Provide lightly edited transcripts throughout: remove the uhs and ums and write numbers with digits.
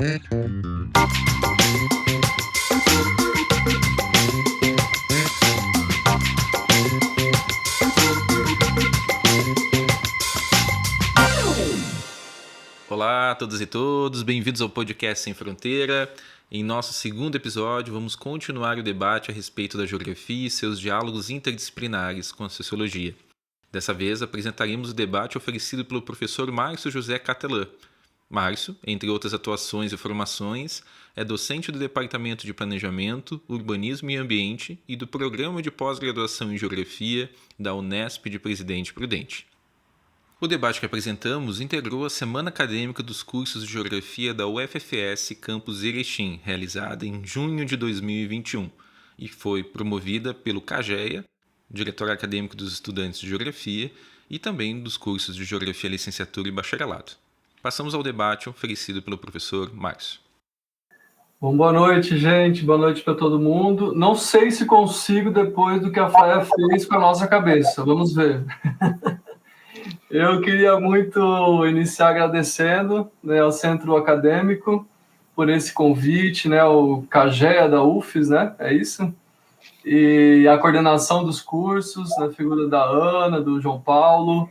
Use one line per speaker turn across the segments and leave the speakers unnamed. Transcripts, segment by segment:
Olá a todas e todos, bem-vindos ao podcast Sem Fronteira. Em nosso segundo episódio, vamos continuar o debate a respeito da geografia e seus diálogos interdisciplinares com a sociologia. Dessa vez, apresentaremos o debate oferecido pelo professor Márcio José Catelã. Márcio, entre outras atuações e formações, é docente do Departamento de Planejamento, Urbanismo e Ambiente e do Programa de Pós-Graduação em Geografia da Unesp de Presidente Prudente. O debate que apresentamos integrou a Semana Acadêmica dos Cursos de Geografia da UFFS Campus Erechim, realizada em junho de 2021, e foi promovida pelo CAGEA, Diretório Acadêmico dos Estudantes de Geografia, e também dos cursos de Geografia, Licenciatura e Bacharelado. Passamos ao debate oferecido pelo professor Márcio.
Bom, boa noite, gente. Boa noite para todo mundo. Não sei se consigo depois do que a Faia fez com a nossa cabeça. Vamos ver. Eu queria muito iniciar agradecendo, né, ao Centro Acadêmico por esse convite, né, o CAGEA da UFES, né, é isso? E a coordenação dos cursos, na figura da Ana, do João Paulo,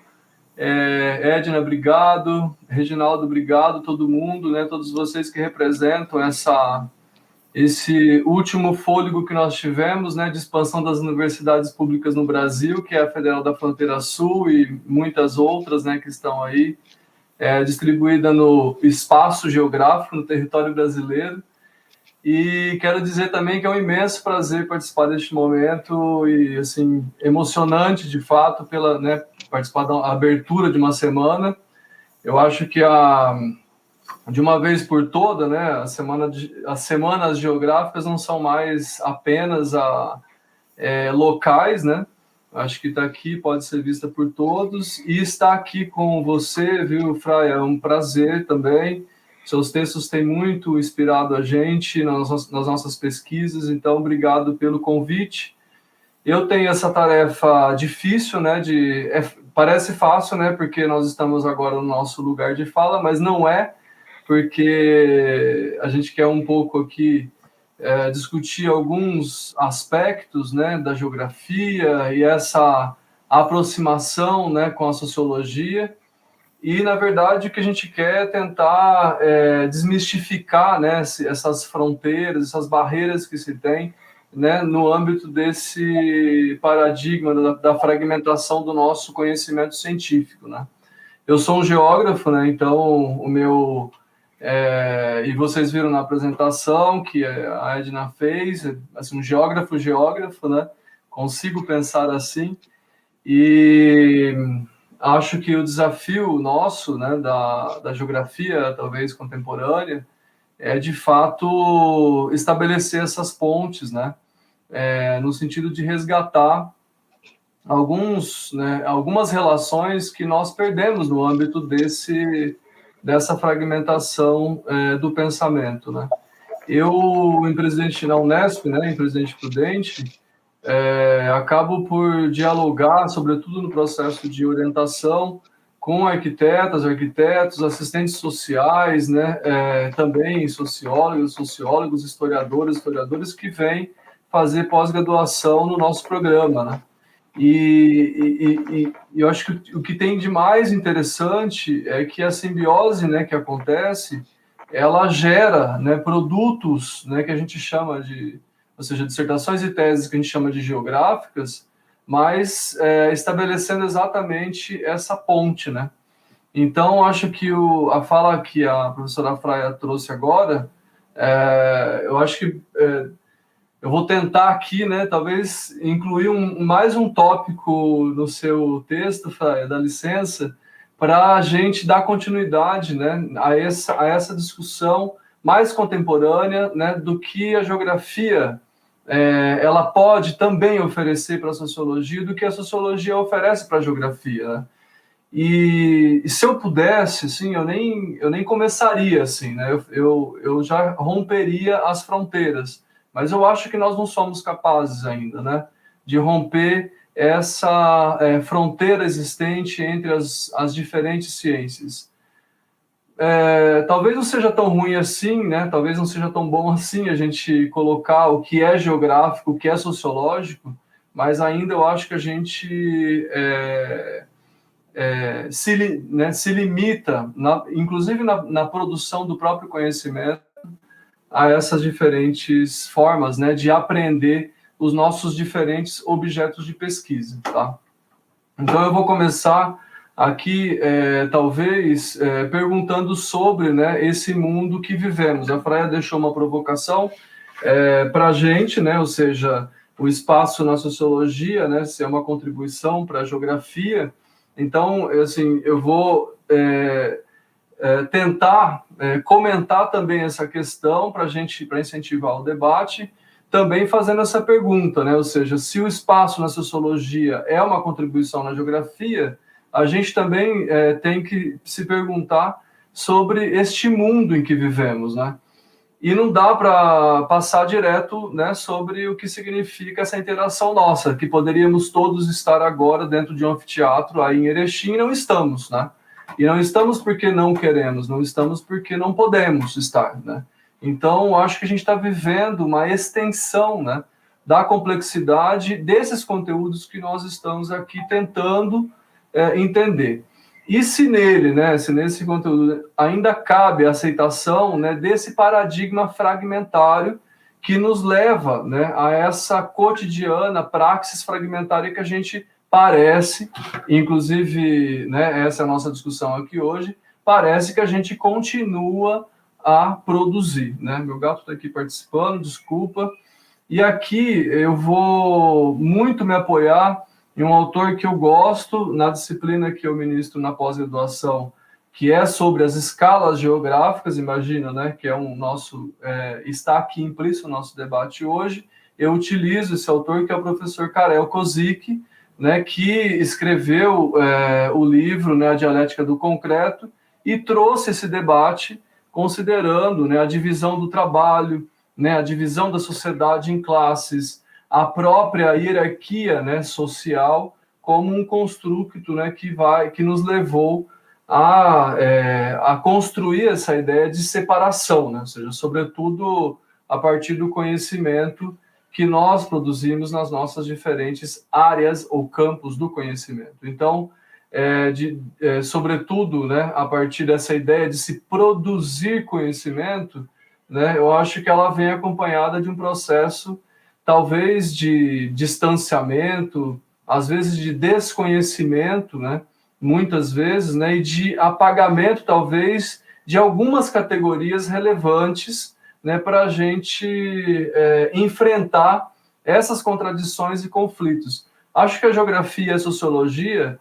Edna, obrigado, Reginaldo, obrigado, todo mundo, né, todos vocês que representam esse último fôlego que nós tivemos, né, de expansão das universidades públicas no Brasil, que é a Federal da Fronteira Sul e muitas outras, né, que estão aí, distribuída no espaço geográfico, no território brasileiro. E quero dizer também que é um imenso prazer participar deste momento e, assim, emocionante, de fato, participar da abertura de uma semana. Eu acho que de uma vez por toda, né, as semanas geográficas não são mais apenas locais, né? Acho que está aqui, pode ser vista por todos, e estar aqui com você, viu, Fraia, é um prazer também. Seus textos têm muito inspirado a gente nas nossas pesquisas, então obrigado pelo convite. Eu tenho essa tarefa difícil, né, parece fácil, né, porque nós estamos agora no nosso lugar de fala, mas não é, porque a gente quer um pouco aqui discutir alguns aspectos, né, da geografia e essa aproximação, né, com a sociologia. E, na verdade, o que a gente quer é tentar desmistificar, né, essas fronteiras, essas barreiras que se tem, né, no âmbito desse paradigma da fragmentação do nosso conhecimento científico, né. Eu sou um geógrafo, né, então o meu... e vocês viram na apresentação que a Edna fez, assim, um geógrafo, né? Consigo pensar assim, e acho que o desafio nosso, né, da geografia, talvez contemporânea, é de fato estabelecer essas pontes, né? No sentido de resgatar algumas relações que nós perdemos no âmbito dessa fragmentação do pensamento, né? Eu, em Presidente da Unesp, né, em Presidente Prudente, acabo por dialogar, sobretudo no processo de orientação, com arquitetas, arquitetos, assistentes sociais, né, também sociólogos, historiadores que vêm fazer pós-graduação no nosso programa, né? E eu acho que o que tem de mais interessante é que a simbiose, né, que acontece, ela gera, né, produtos, né, que a gente chama ou seja, dissertações e teses que a gente chama de geográficas, mas estabelecendo exatamente essa ponte, né? Então, acho que a fala que a professora Fraia trouxe agora, eu acho que eu vou tentar aqui, né, talvez incluir mais um tópico no seu texto, Fraia, dá licença, para a gente dar continuidade, né, a essa discussão mais contemporânea, né, do que a geografia ela pode também oferecer para a sociologia, do que a sociologia oferece para a geografia, né? E se eu pudesse, assim, eu nem começaria assim, né? Eu já romperia as fronteiras, mas eu acho que nós não somos capazes ainda, né, de romper essa fronteira existente entre as diferentes ciências. talvez não seja tão ruim assim, né? Talvez não seja tão bom assim a gente colocar o que é geográfico, o que é sociológico, mas ainda eu acho que a gente se limita, inclusive na produção do próprio conhecimento, a essas diferentes formas, né, de aprender os nossos diferentes objetos de pesquisa, tá? Então eu vou começar aqui, talvez, perguntando sobre, né, esse mundo que vivemos. A Freia deixou uma provocação para a gente, né, ou seja, o espaço na sociologia, né, se é uma contribuição para a geografia. Então, assim, eu vou tentar comentar também essa questão para incentivar o debate, também fazendo essa pergunta, né? Ou seja, se o espaço na sociologia é uma contribuição na geografia, a gente também tem que se perguntar sobre este mundo em que vivemos, né? E não dá para passar direto, né, sobre o que significa essa interação nossa, que poderíamos todos estar agora dentro de um anfiteatro aí em Erechim, e não estamos, né? E não estamos porque não queremos, não estamos porque não podemos estar, né? Então, acho que a gente está vivendo uma extensão, né, da complexidade desses conteúdos que nós estamos aqui tentando entender. E se nele, né, se nesse conteúdo ainda cabe a aceitação, né, desse paradigma fragmentário que nos leva, né, a essa cotidiana praxis fragmentária que a gente parece, inclusive, né, essa é a nossa discussão aqui hoje, parece que a gente continua a produzir, né? Meu gato está aqui participando, desculpa. E aqui eu vou muito me apoiar em um autor que eu gosto na disciplina que eu ministro na pós-graduação, que é sobre as escalas geográficas, imagina, né, que é está aqui implícito no nosso debate hoje. Eu utilizo esse autor, que é o professor Karel Kozik, né, que escreveu o livro, né, A Dialética do Concreto, e trouxe esse debate considerando, né, a divisão do trabalho, né, a divisão da sociedade em classes, a própria hierarquia, né, social, como um construto, né, que nos levou a construir essa ideia de separação, né, ou seja, sobretudo a partir do conhecimento que nós produzimos nas nossas diferentes áreas ou campos do conhecimento. Então, sobretudo, né, a partir dessa ideia de se produzir conhecimento, né, eu acho que ela vem acompanhada de um processo, talvez, de distanciamento, às vezes de desconhecimento, né, muitas vezes, né, e de apagamento, talvez, de algumas categorias relevantes, né, para a gente enfrentar essas contradições e conflitos. Acho que a geografia e a sociologia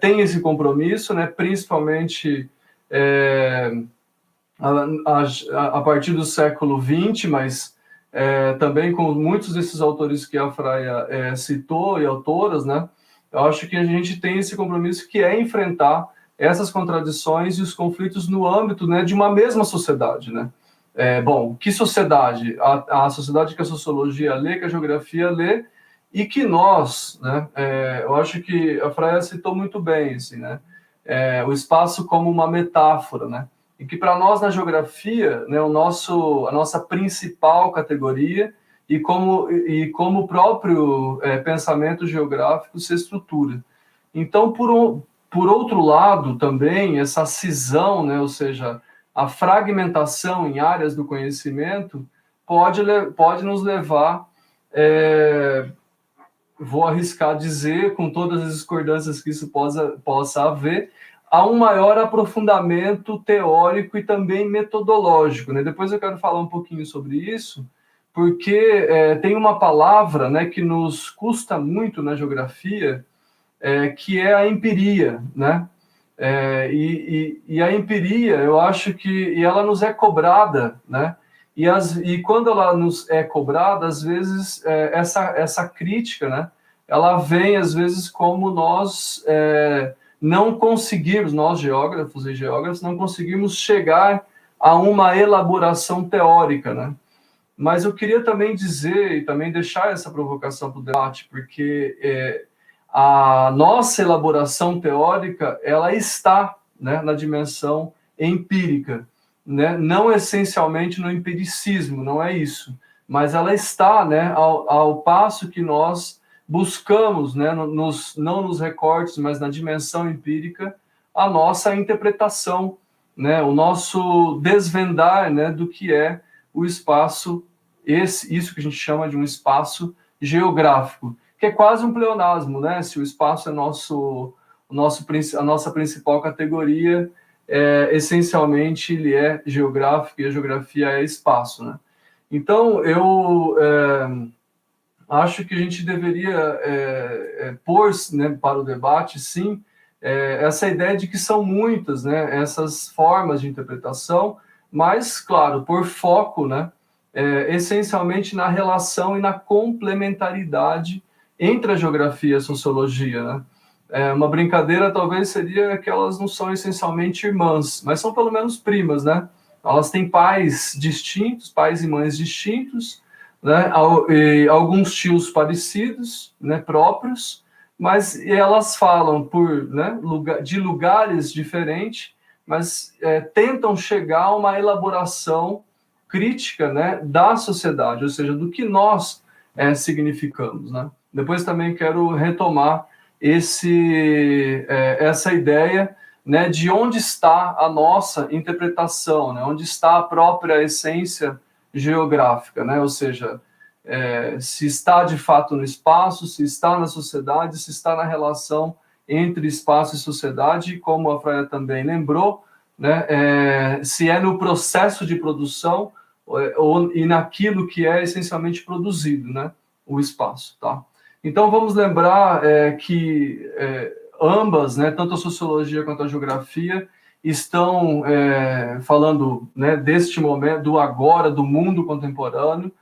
tem esse compromisso, né, principalmente a partir do século XX, mas também com muitos desses autores que a Freia citou e autoras, né, eu acho que a gente tem esse compromisso que é enfrentar essas contradições e os conflitos no âmbito, né, de uma mesma sociedade, né? Bom, que sociedade? A sociedade que a sociologia lê, que a geografia lê, e que nós, né, eu acho que a Freia citou muito bem, assim, né, o espaço como uma metáfora, né, e que para nós na geografia, né, a nossa principal categoria e como o próprio pensamento geográfico se estrutura. Então, por outro lado, também essa cisão, né, ou seja, a fragmentação em áreas do conhecimento pode nos levar, vou arriscar dizer, com todas as discordâncias que isso possa haver, a um maior aprofundamento teórico e também metodológico, né? Depois eu quero falar um pouquinho sobre isso, porque tem uma palavra, né, que nos custa muito na geografia, que é a empiria, né? E a empiria, eu acho que ela nos é cobrada, né? E quando ela nos é cobrada, às vezes essa crítica, né? Ela vem às vezes como nós não conseguimos, nós geógrafos e geógrafos, não conseguimos chegar a uma elaboração teórica, né? Mas eu queria também dizer e também deixar essa provocação para o debate, porque a nossa elaboração teórica, ela está, né, na dimensão empírica, né? Não essencialmente no empiricismo, não é isso, mas ela está, né, ao passo que nós buscamos, né, não nos recortes, mas na dimensão empírica, a nossa interpretação, né, o nosso desvendar, né, do que é o espaço, isso que a gente chama de um espaço geográfico, que é quase um pleonasmo, né? Se o espaço é a nossa principal categoria, essencialmente ele é geográfico e a geografia é espaço, né? Então, eu acho que a gente deveria pôr, né, para o debate, sim, essa ideia de que são muitas, né, essas formas de interpretação, mas, claro, por foco, né, essencialmente na relação e na complementaridade entre a geografia e a sociologia, né? Uma brincadeira talvez seria que elas não são essencialmente irmãs, mas são pelo menos primas, né? Elas têm pais distintos, pais e mães distintos, né? E alguns tios parecidos, né, próprios, mas elas falam né, de lugares diferentes, mas tentam chegar a uma elaboração crítica, né, da sociedade, ou seja, do que nós significamos, né? Depois também quero retomar essa ideia, né, de onde está a nossa interpretação, né, onde está a própria essência geográfica, né, ou seja, se está de fato no espaço, se está na sociedade, se está na relação entre espaço e sociedade, como a Freia também lembrou, né, se é no processo de produção e naquilo que é essencialmente produzido, né, o espaço, tá? Então vamos lembrar que ambas, né, tanto a sociologia quanto a geografia, estão falando, né, deste momento, do agora, do mundo contemporâneo,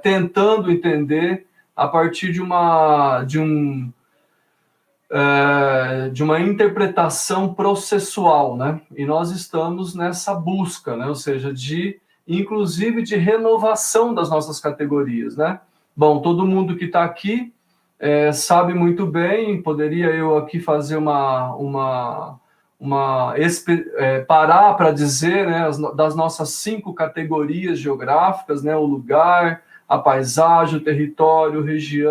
tentando entender a partir de uma interpretação processual, né? E nós estamos nessa busca, né? Ou seja, inclusive de renovação das nossas categorias, né? Bom, todo mundo que está aqui sabe muito bem, poderia eu aqui fazer parar para dizer, né, das nossas 5 categorias geográficas, né, o lugar, a paisagem, o território,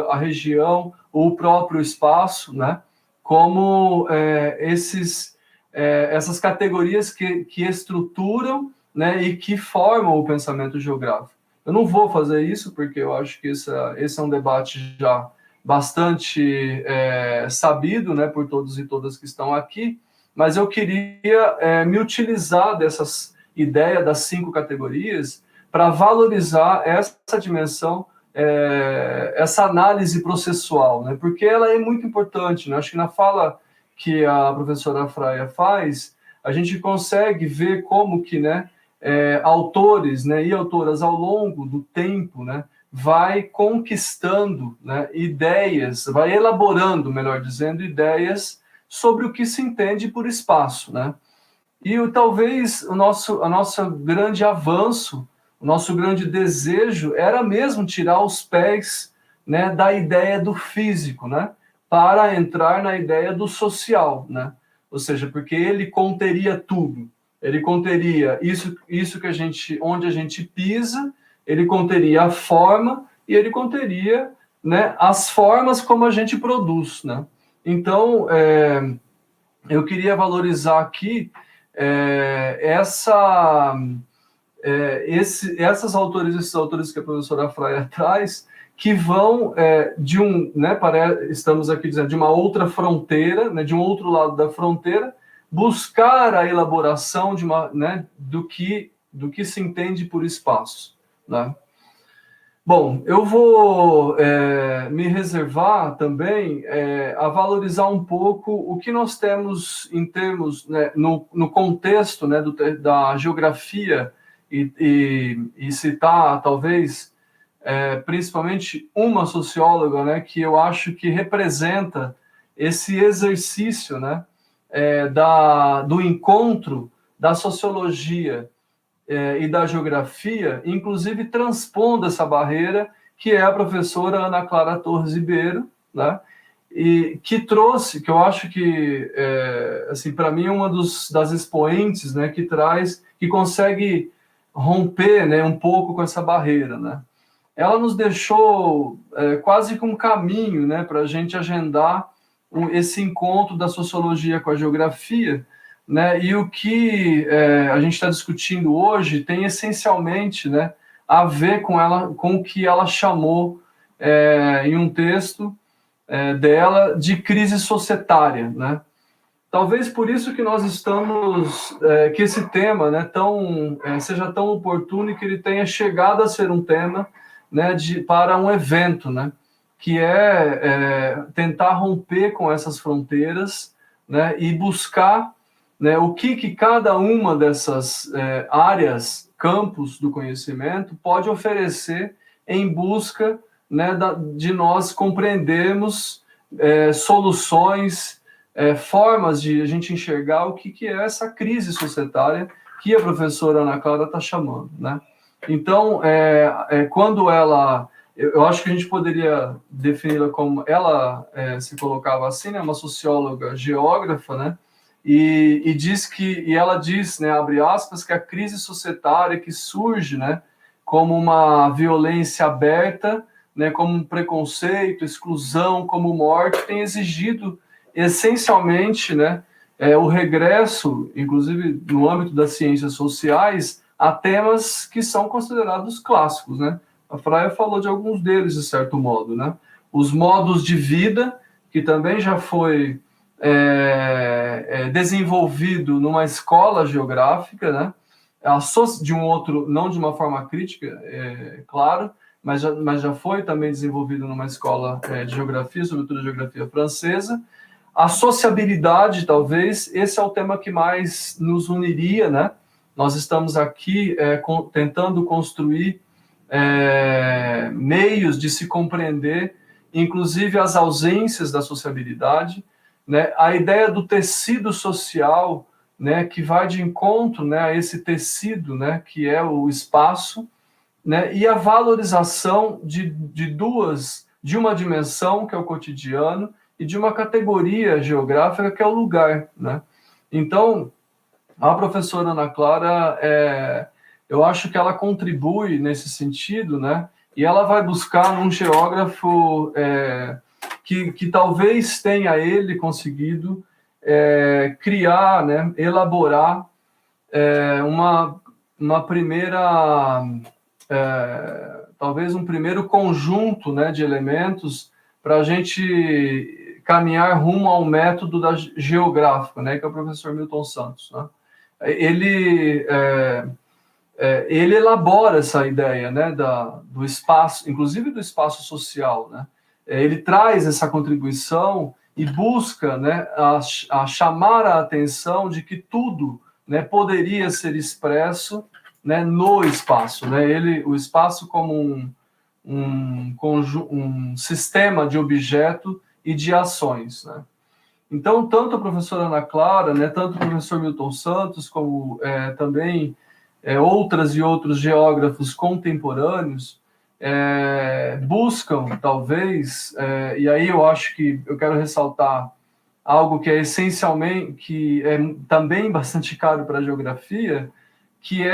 a região, o próprio espaço, né, como essas categorias que estruturam, né, e que formam o pensamento geográfico. Eu não vou fazer isso, porque eu acho que esse é um debate já bastante sabido, né, por todos e todas que estão aqui, mas eu queria me utilizar dessas ideias das 5 categorias para valorizar essa dimensão, essa análise processual, né, porque ela é muito importante, né? Acho que na fala que a professora Freia faz, a gente consegue ver como que, né, autores, né, e autoras ao longo do tempo, né, vai conquistando, né, ideias, vai elaborando, melhor dizendo, ideias sobre o que se entende por espaço, né? E talvez o nosso grande avanço, o nosso grande desejo era mesmo tirar os pés, né, da ideia do físico, né, para entrar na ideia do social, né? Ou seja, porque ele conteria tudo. Ele conteria isso que onde a gente pisa, ele conteria a forma e ele conteria, né, as formas como a gente produz, né? Então, eu queria valorizar aqui esses autores que a professora Freia traz, que vão né, estamos aqui dizendo, de uma outra fronteira, né, de um outro lado da fronteira, buscar a elaboração né, do que se entende por espaço, né? Bom, eu vou me reservar também a valorizar um pouco o que nós temos em termos, né, no contexto, né, da geografia e citar, talvez, principalmente uma socióloga, né, que eu acho que representa esse exercício, né, do encontro da sociologia e da geografia, inclusive transpondo essa barreira, que é a professora Ana Clara Torres Ribeiro, né? e que trouxe, que eu acho que, assim, para mim, uma das expoentes, né, que consegue romper, né, um pouco com essa barreira, né? Ela nos deixou quase que um caminho, né, para a gente agendar esse encontro da sociologia com a geografia, né? E o que a gente está discutindo hoje tem essencialmente, né, a ver com o que ela chamou em um texto dela de crise societária, né? Talvez por isso que nós estamos, que esse tema, né, seja tão oportuno e que ele tenha chegado a ser um tema, né, para um evento, né, que tentar romper com essas fronteiras, né, e buscar, né, o que cada uma dessas áreas, campos do conhecimento pode oferecer em busca, né, de nós compreendermos soluções, formas de a gente enxergar o que é essa crise societária que a professora Ana Clara está chamando, né? Então, quando eu acho que a gente poderia defini-la como, ela se colocava assim, né, uma socióloga geógrafa, né, e ela diz, né, abre aspas, que a crise societária que surge, né, como uma violência aberta, né, como um preconceito, exclusão, como morte, tem exigido essencialmente, né, o regresso, inclusive no âmbito das ciências sociais, a temas que são considerados clássicos, né? A Fraia falou de alguns deles, de certo modo, né? Os modos de vida, que também já foi desenvolvido numa escola geográfica, né? De um outro, não de uma forma crítica, claro, mas já foi também desenvolvido numa escola de geografia, sobretudo a geografia francesa. A sociabilidade, talvez, esse é o tema que mais nos uniria, né? Nós estamos aqui tentando construir meios de se compreender, inclusive as ausências da sociabilidade, né? A ideia do tecido social, né, que vai de encontro, né, a esse tecido, né, que é o espaço, né, e a valorização de uma dimensão, que é o cotidiano, e de uma categoria geográfica, que é o lugar, né? Então, a professora Ana Clara, eu acho que ela contribui nesse sentido, né? E ela vai buscar num geógrafo que talvez tenha ele conseguido criar, né, elaborar uma primeira, talvez um primeiro conjunto, né, de elementos para a gente caminhar rumo ao método geográfico, né, que é o professor Milton Santos, né? Ele elabora essa ideia, né, do espaço, inclusive do espaço social, né? Ele traz essa contribuição e busca, né, a chamar a atenção de que tudo, né, poderia ser expresso, né, no espaço, né? O espaço como um sistema de objeto e de ações, né? Então, tanto a professora Ana Clara, né, tanto o professor Milton Santos, como também outras e outros geógrafos contemporâneos buscam, talvez, e aí eu acho que eu quero ressaltar algo que é essencialmente, que é também bastante caro para a geografia, que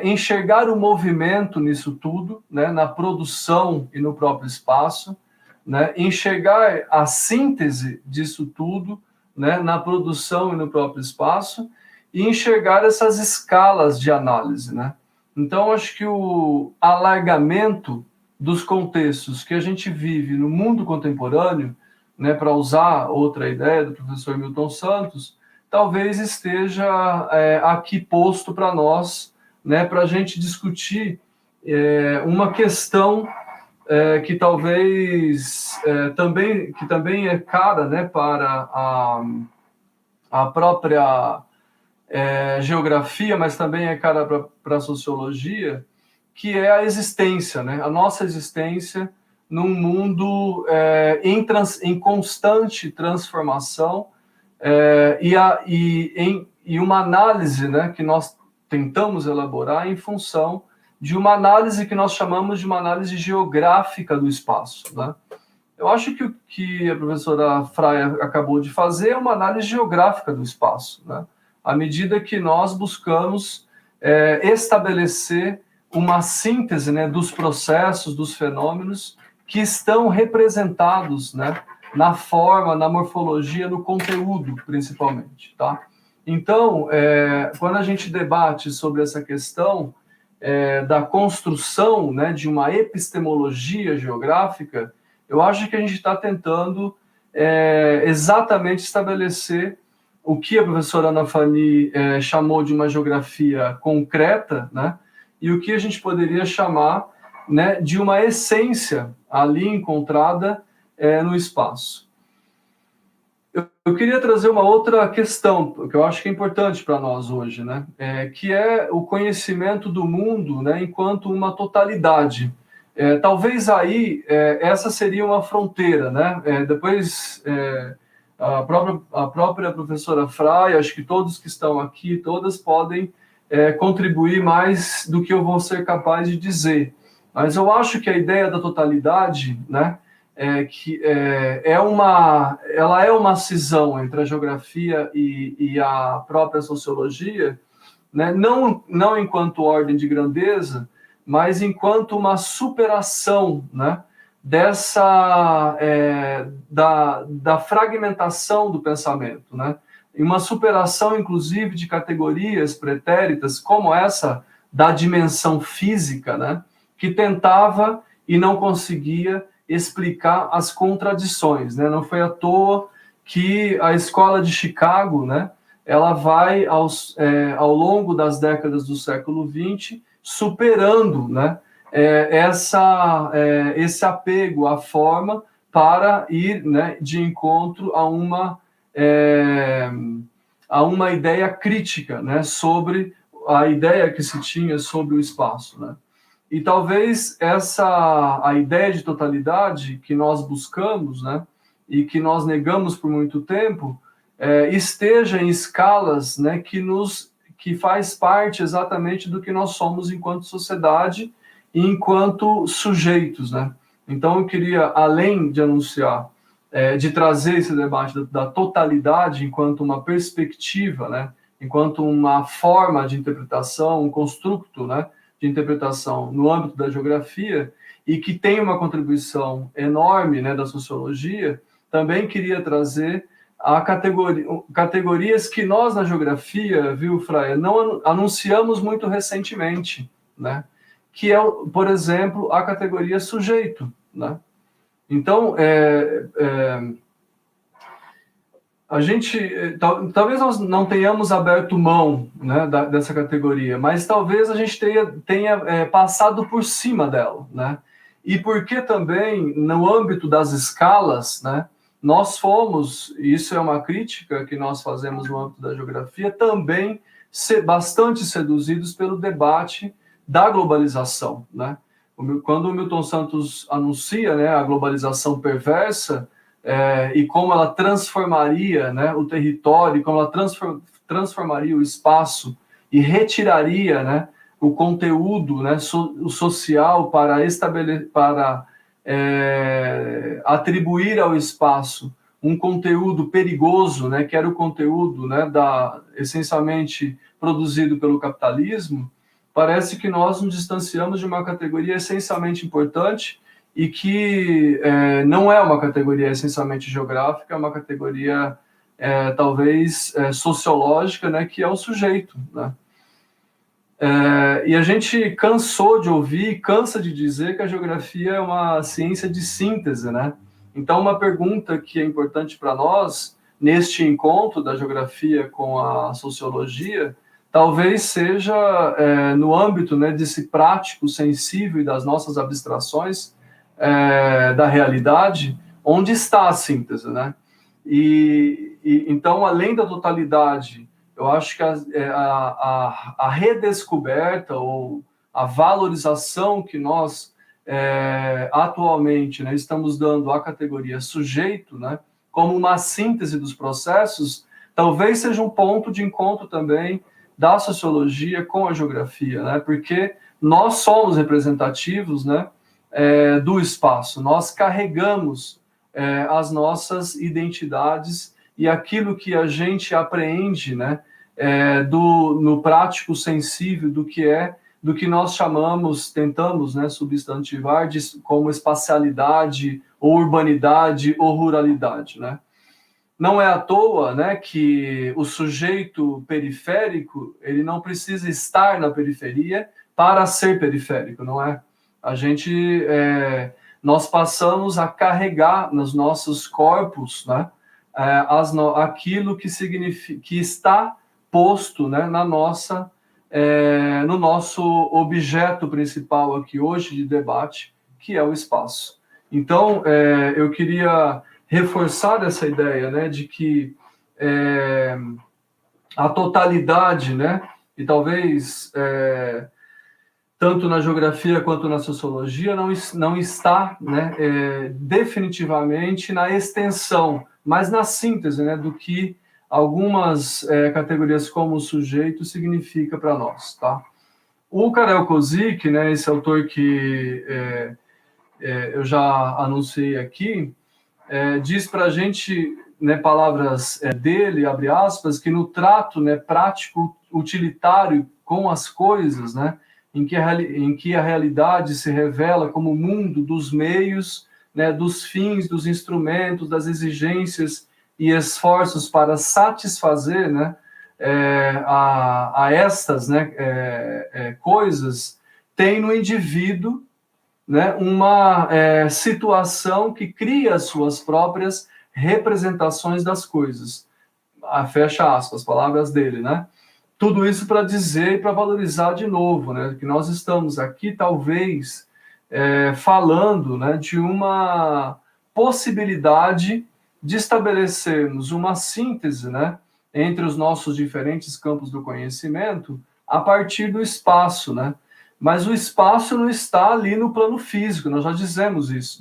enxergar o movimento nisso tudo, né, na produção e no próprio espaço, né, enxergar a síntese disso tudo, né, na produção e no próprio espaço, e enxergar essas escalas de análise, né? Então, acho que o alargamento dos contextos que a gente vive no mundo contemporâneo, né, para usar outra ideia do professor Milton Santos, talvez esteja aqui posto para nós, né, para a gente discutir uma questão que talvez também é cara, né, para a própria geografia, mas também é cara para a sociologia, que é a existência, né, a nossa existência num mundo em constante transformação, e uma análise, né, que nós tentamos elaborar em função de uma análise que nós chamamos de uma análise geográfica do espaço, né? Eu acho que o que a professora Fraia acabou de fazer é uma análise geográfica do espaço, né? À medida que nós buscamos estabelecer uma síntese, né, dos processos, dos fenômenos que estão representados, né, na forma, na morfologia, no conteúdo, principalmente, tá? Então, quando a gente debate sobre essa questão da construção, né, de uma epistemologia geográfica, eu acho que a gente está tentando exatamente estabelecer o que a professora Ana Fani chamou de uma geografia concreta, né, e o que a gente poderia chamar, né, de uma essência ali encontrada no espaço. Eu queria trazer uma outra questão, que eu acho que é importante para nós hoje, né? Que é o conhecimento do mundo, né, enquanto uma totalidade. Talvez aí essa seria uma fronteira, né? Depois a própria professora Fraia, acho que todos que estão aqui, todas podem contribuir mais do que eu vou ser capaz de dizer. Mas eu acho que a ideia da totalidade, né, ela é uma cisão entre a geografia e a própria sociologia, né? Não enquanto ordem de grandeza, mas enquanto uma superação, né, da fragmentação do pensamento, né? E uma superação, inclusive, de categorias pretéritas, como essa da dimensão física, né, que tentava e não conseguia explicar as contradições, né? Não foi à toa que a escola de Chicago, né, ela vai ao longo das décadas do século XX superando, né, esse apego à forma para ir, né, de encontro a uma ideia crítica, né, sobre a ideia que se tinha sobre o espaço, né? E talvez a ideia de totalidade que nós buscamos, né, e que nós negamos por muito tempo, esteja em escalas, né, que faz parte exatamente do que nós somos enquanto sociedade e enquanto sujeitos, né? Então eu queria, além de anunciar, de trazer esse debate da totalidade enquanto uma perspectiva, né, enquanto uma forma de interpretação, um construto, né, de interpretação no âmbito da geografia e que tem uma contribuição enorme, né, da sociologia, também queria trazer categorias que nós na geografia, viu, Fraia, não anunciamos muito recentemente, né? Que é, por exemplo, a categoria sujeito, né? Então, a gente, talvez nós não tenhamos aberto mão, né, dessa categoria, mas talvez a gente tenha passado por cima dela, né? E porque também, no âmbito das escalas, né, nós fomos, e isso é uma crítica que nós fazemos no âmbito da geografia, também bastante seduzidos pelo debate da globalização, né? Quando o Milton Santos anuncia, né, a globalização perversa, e como ela transformaria, né, o território, como ela transformaria o espaço e retiraria, né, o conteúdo, né, o social para atribuir ao espaço um conteúdo perigoso, né, que era o conteúdo, né, essencialmente produzido pelo capitalismo. Parece que nós nos distanciamos de uma categoria essencialmente importante e que não é uma categoria essencialmente geográfica, é uma categoria talvez sociológica, né, que é o sujeito, né? E a gente cansou de ouvir, cansa de dizer que a geografia é uma ciência de síntese, né? Então, uma pergunta que é importante para nós, neste encontro da geografia com a sociologia, talvez seja no âmbito, né, desse prático sensível e das nossas abstrações da realidade, onde está a síntese, né? Então, além da totalidade, eu acho que a redescoberta ou a valorização que nós atualmente, né, estamos dando à categoria sujeito, né, como uma síntese dos processos, talvez seja um ponto de encontro também da sociologia com a geografia, né, porque nós somos representativos, né, do espaço, nós carregamos as nossas identidades e aquilo que a gente apreende, né, no prático sensível do que nós tentamos, né, substantivar como espacialidade, ou urbanidade, ou ruralidade, né? Não é à toa, né, que o sujeito periférico, ele não precisa estar na periferia para ser periférico, não é? Nós passamos a carregar nos nossos corpos, né, aquilo que está posto, né, no nosso objeto principal aqui hoje de debate, que é o espaço. Então, eu queria reforçar essa ideia, né, de que a totalidade, né, e talvez tanto na geografia quanto na sociologia não está, né, definitivamente na extensão, mas na síntese, né, do que algumas categorias como o sujeito significa para nós, tá? O Karel Kozik, né, esse autor que eu já anunciei aqui, diz para a gente, né, palavras dele, abre aspas, que no trato, né, prático utilitário com as coisas, né, em que a realidade se revela como o mundo dos meios, né, dos fins, dos instrumentos, das exigências e esforços para satisfazer, né, a estas, né, coisas, tem no indivíduo, né, uma situação que cria as suas próprias representações das coisas. Fecha aspas, palavras dele, né? Tudo isso para dizer e para valorizar de novo, né, que nós estamos aqui, talvez, falando, né, de uma possibilidade de estabelecermos uma síntese, né, entre os nossos diferentes campos do conhecimento a partir do espaço, né? Mas o espaço não está ali no plano físico, nós já dissemos isso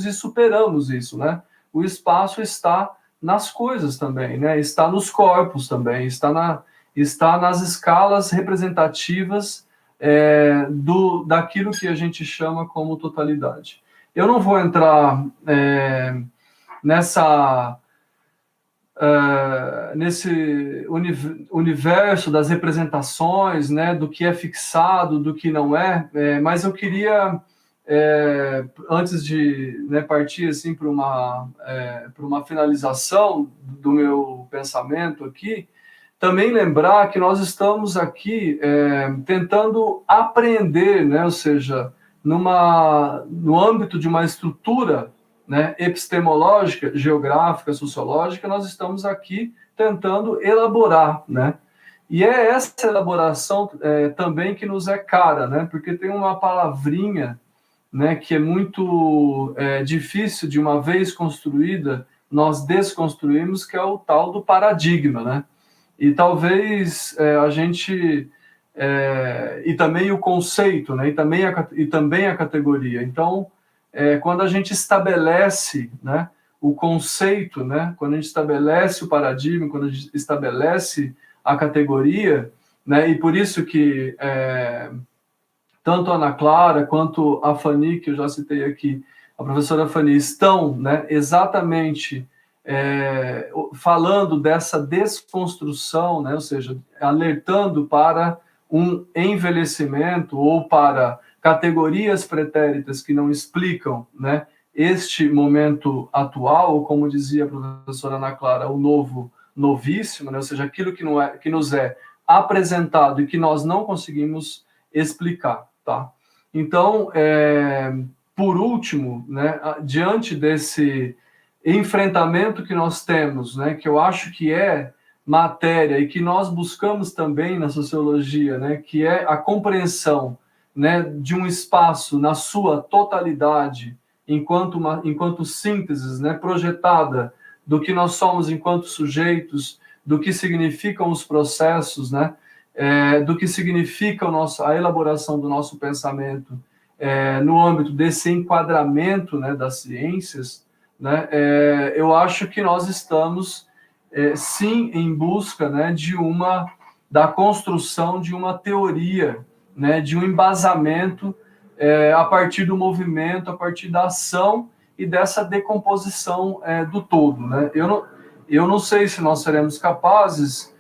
e superamos isso, né? O espaço está nas coisas também, né? Está nos corpos também, está nas escalas representativas daquilo que a gente chama como totalidade. Eu não vou entrar nesse universo das representações, né, do que é fixado, do que não mas eu queria, antes de, né, partir assim, para uma finalização do meu pensamento aqui, também lembrar que nós estamos aqui tentando aprender, né, ou seja, no âmbito de uma estrutura, né, epistemológica, geográfica, sociológica, nós estamos aqui tentando elaborar, né? E é essa elaboração também que nos é cara, né? Porque tem uma palavrinha, né, que é muito difícil de uma vez construída, nós desconstruímos, que é o tal do paradigma, né? E talvez a gente... e também o conceito, né? E também a categoria. Então, quando a gente estabelece, né, o conceito, né, quando a gente estabelece o paradigma, quando a gente estabelece a categoria, né, e por isso que tanto a Ana Clara quanto a Fanny, que eu já citei aqui, a professora Fanny, estão, né, exatamente falando dessa desconstrução, né, ou seja, alertando para um envelhecimento ou para categorias pretéritas que não explicam, né, este momento atual, ou como dizia a professora Ana Clara, o novíssimo, né, ou seja, aquilo que nos é apresentado e que nós não conseguimos explicar, tá? Então, por último, né, diante desse enfrentamento que nós temos, né, que eu acho que é matéria e que nós buscamos também na sociologia, né, que é a compreensão, né, de um espaço na sua totalidade, enquanto síntese, né, projetada do que nós somos enquanto sujeitos, do que significam os processos, né, do que significa a elaboração do nosso pensamento no âmbito desse enquadramento, né, das ciências, né, eu acho que nós estamos sim em busca, né, da construção de uma teoria, né, de um embasamento a partir do movimento, a partir da ação e dessa decomposição do todo, né? Eu não sei se nós seremos capazes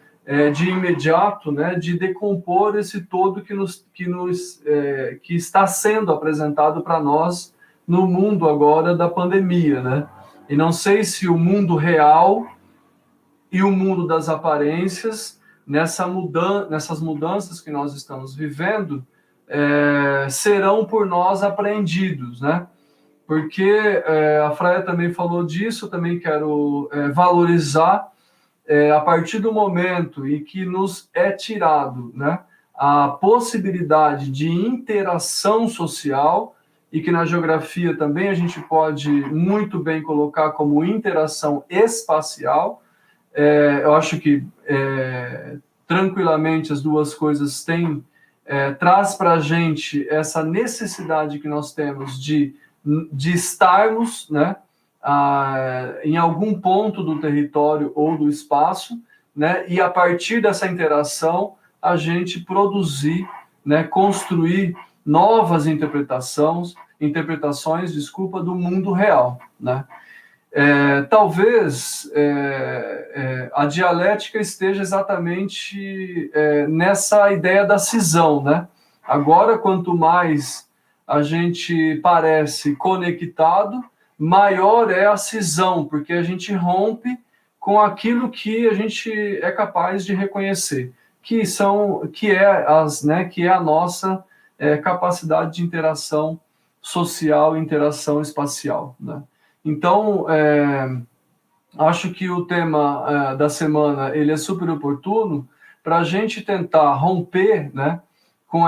de imediato, né, de decompor esse todo que está sendo apresentado para nós no mundo agora da pandemia, né? E não sei se o mundo real e o mundo das aparências, nessas mudanças que nós estamos vivendo, serão por nós apreendidos, né? Porque a Fraia também falou disso, também quero valorizar a partir do momento em que nos é tirado, né, a possibilidade de interação social, e que na geografia também a gente pode muito bem colocar como interação espacial. Eu acho que tranquilamente as duas coisas traz para a gente essa necessidade que nós temos de estarmos, né, em algum ponto do território ou do espaço, né, e a partir dessa interação a gente produzir, né, construir novas interpretações, do mundo real, né? Talvez a dialética esteja exatamente nessa ideia da cisão, né? Agora, quanto mais a gente parece conectado, maior é a cisão, porque a gente rompe com aquilo que a gente é capaz de reconhecer, que é a nossa capacidade de interação social, interação espacial, né? Então, acho que o tema da semana ele é super oportuno para a gente tentar romper, né, com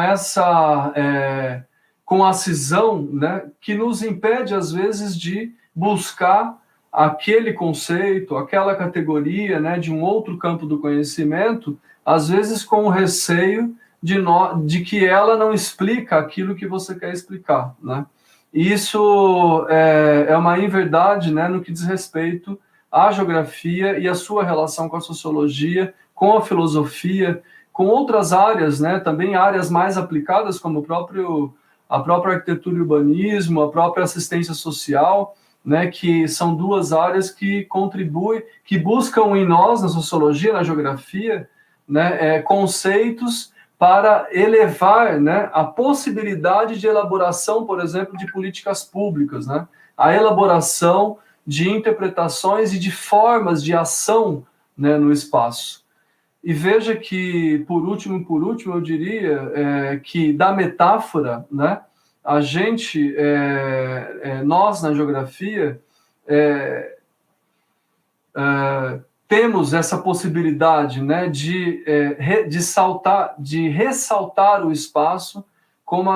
com a cisão, né, que nos impede, às vezes, de buscar aquele conceito, aquela categoria, né, de um outro campo do conhecimento, às vezes com o receio de que ela não explica aquilo que você quer explicar, né? E isso é uma inverdade, né, no que diz respeito à geografia e a sua relação com a sociologia, com a filosofia, com outras áreas, né, também áreas mais aplicadas, como a própria arquitetura e urbanismo, a própria assistência social, né, que são duas áreas que contribuem, que buscam em nós, na sociologia, na geografia, né, conceitos para elevar, né, a possibilidade de elaboração, por exemplo, de políticas públicas, né, a elaboração de interpretações e de formas de ação, né, no espaço. E veja que, por último, eu diria que da metáfora, né, a gente, nós na geografia, temos essa possibilidade, né, de ressaltar o espaço como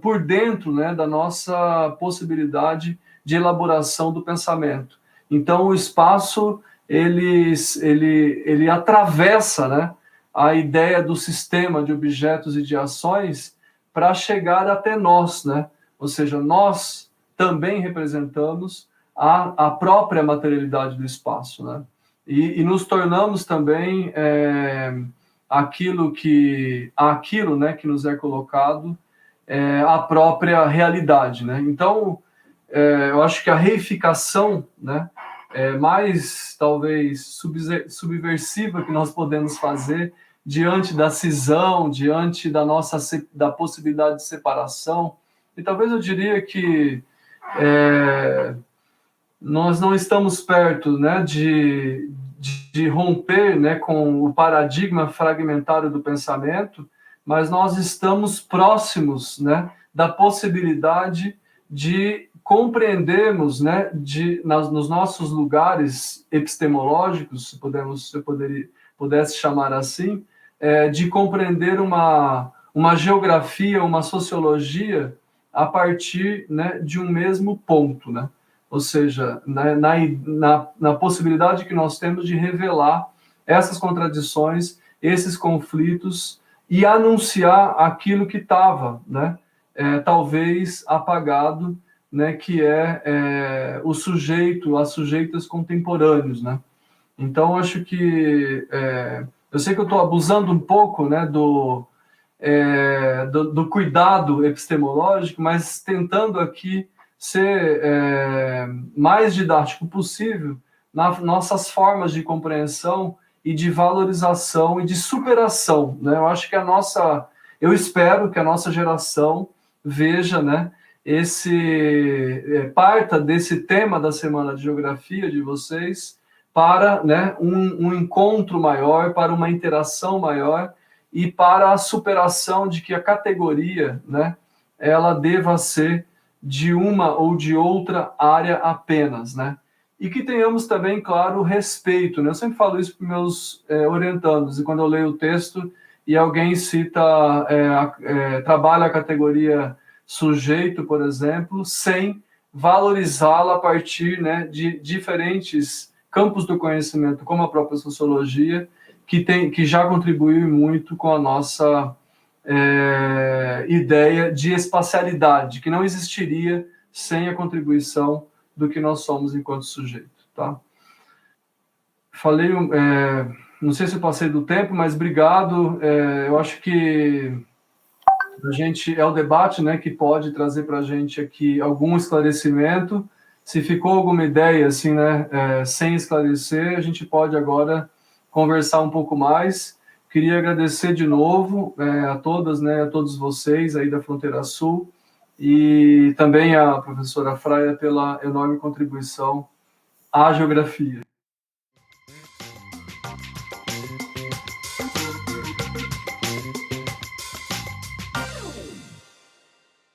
por dentro, né, da nossa possibilidade de elaboração do pensamento. Então, o espaço ele atravessa, né, a ideia do sistema de objetos e de ações para chegar até nós, né? Ou seja, nós também representamos a própria materialidade do espaço, né? E nos tornamos também aquilo, né, que nos é colocado, a própria realidade, né? Então, eu acho que a reificação, né, mais talvez subversiva que nós podemos fazer diante da cisão, diante da possibilidade de separação, e talvez eu diria que nós não estamos perto, né, de romper, né, com o paradigma fragmentário do pensamento, mas nós estamos próximos, né, da possibilidade de compreendermos, né, nos nossos lugares epistemológicos, se pudesse chamar assim, de compreender uma geografia, uma sociologia a partir, né, de um mesmo ponto, né? Ou seja, na possibilidade que nós temos de revelar essas contradições, esses conflitos e anunciar aquilo que estava, né, talvez apagado, né, que o sujeito, as sujeitas contemporâneos, né? Então, acho que eu sei que eu estou abusando um pouco, né, do cuidado epistemológico, mas tentando aqui ser mais didático possível nas nossas formas de compreensão e de valorização e de superação, né? Eu acho que eu espero que a nossa geração veja, né, parta desse tema da Semana de Geografia de vocês para, né, um encontro maior, para uma interação maior e para a superação de que a categoria, né, ela deva ser de uma ou de outra área apenas, né? E que tenhamos também, claro, respeito, né? Eu sempre falo isso para os meus orientandos, e quando eu leio o texto e alguém cita, trabalha a categoria sujeito, por exemplo, sem valorizá-la a partir, né, de diferentes campos do conhecimento, como a própria sociologia, que já contribuiu muito com a nossa ideia de espacialidade, que não existiria sem a contribuição do que nós somos enquanto sujeito, tá? Falei, não sei se eu passei do tempo, mas obrigado. Eu acho que a gente é o debate, né, que pode trazer para a gente aqui algum esclarecimento. Se ficou alguma ideia assim, né, sem esclarecer, a gente pode agora conversar um pouco mais. Queria agradecer de novo a todas, né, a todos vocês aí da Fronteira Sul e também a professora Fraia pela enorme contribuição à geografia.